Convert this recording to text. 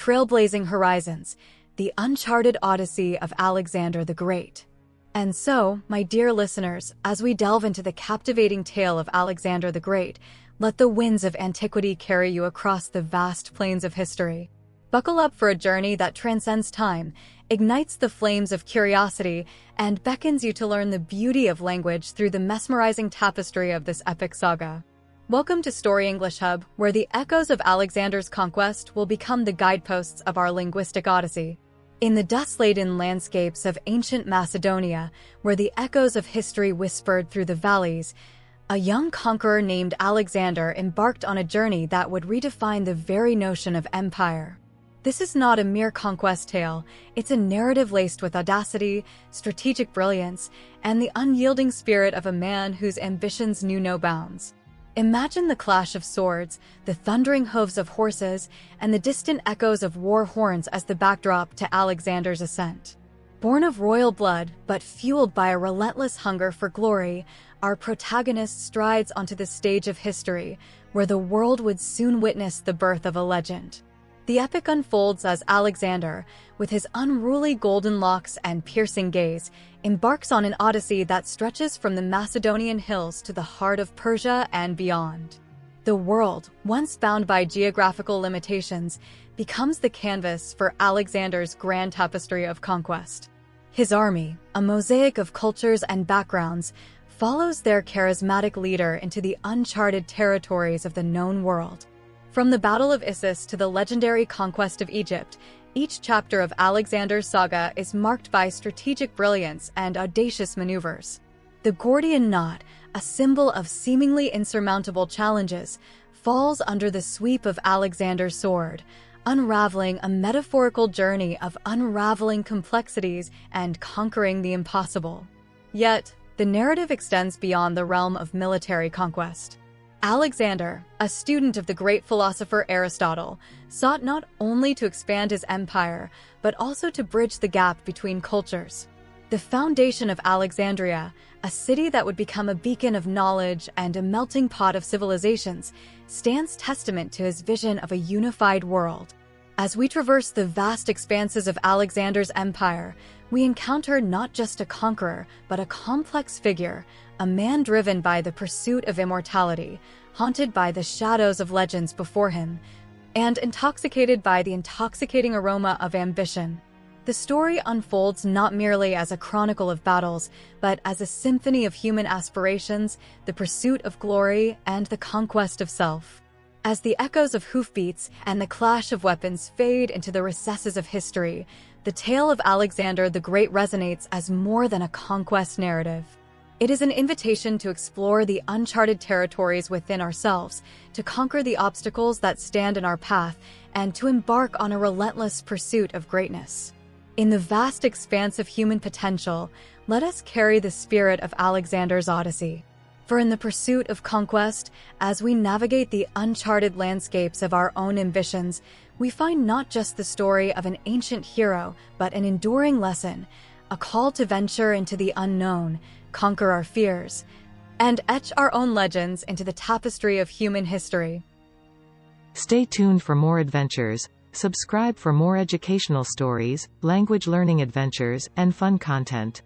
Trailblazing Horizons, the Uncharted Odyssey of Alexander the Great. And so, my dear listeners, as we delve into the captivating tale of Alexander the Great, let the winds of antiquity carry you across the vast plains of history. Buckle up for a journey that transcends time, ignites the flames of curiosity, and beckons you to learn the beauty of language through the mesmerizing tapestry of this epic saga. Welcome to StoryEnglishHub, where the echoes of Alexander's conquest will become the guideposts of our linguistic Odyssey. In the dust-laden landscapes of ancient Macedonia, where the echoes of history whispered through the valleys, a young conqueror named Alexander embarked on a journey that would redefine the very notion of empire. This is not a mere conquest tale, it's a narrative laced with audacity, strategic brilliance, and the unyielding spirit of a man whose ambitions knew no bounds. Imagine the clash of swords, the thundering hooves of horses, and the distant echoes of war horns as the backdrop to Alexander's ascent. Born of royal blood, but fueled by a relentless hunger for glory, our protagonist strides onto the stage of history, where the world would soon witness the birth of a legend. The epic unfolds as Alexander, with his unruly golden locks and piercing gaze, embarks on an odyssey that stretches from the Macedonian hills to the heart of Persia and beyond. The world, once bound by geographical limitations, becomes the canvas for Alexander's grand tapestry of conquest. His army, a mosaic of cultures and backgrounds, follows their charismatic leader into the uncharted territories of the known world. From the Battle of Issus to the legendary conquest of Egypt, each chapter of Alexander's saga is marked by strategic brilliance and audacious maneuvers. The Gordian knot, a symbol of seemingly insurmountable challenges, falls under the sweep of Alexander's sword, unraveling a metaphorical journey of unraveling complexities and conquering the impossible. Yet, the narrative extends beyond the realm of military conquest. Alexander, a student of the great philosopher Aristotle, sought not only to expand his empire, but also to bridge the gap between cultures. The foundation of Alexandria, a city that would become a beacon of knowledge and a melting pot of civilizations, stands testament to his vision of a unified world. As we traverse the vast expanses of Alexander's empire, we encounter not just a conqueror, but a complex figure, a man driven by the pursuit of immortality, haunted by the shadows of legends before him, and intoxicated by the intoxicating aroma of ambition. The story unfolds not merely as a chronicle of battles, but as a symphony of human aspirations, the pursuit of glory, and the conquest of self. As the echoes of hoofbeats and the clash of weapons fade into the recesses of history, the tale of Alexander the Great resonates as more than a conquest narrative. It is an invitation to explore the uncharted territories within ourselves, to conquer the obstacles that stand in our path, and to embark on a relentless pursuit of greatness. In the vast expanse of human potential, let us carry the spirit of Alexander's Odyssey. For in the pursuit of conquest, as we navigate the uncharted landscapes of our own ambitions, we find not just the story of an ancient hero, but an enduring lesson, a call to venture into the unknown, conquer our fears, and etch our own legends into the tapestry of human history. Stay tuned for more adventures. Subscribe for more educational stories, language learning adventures, and fun content.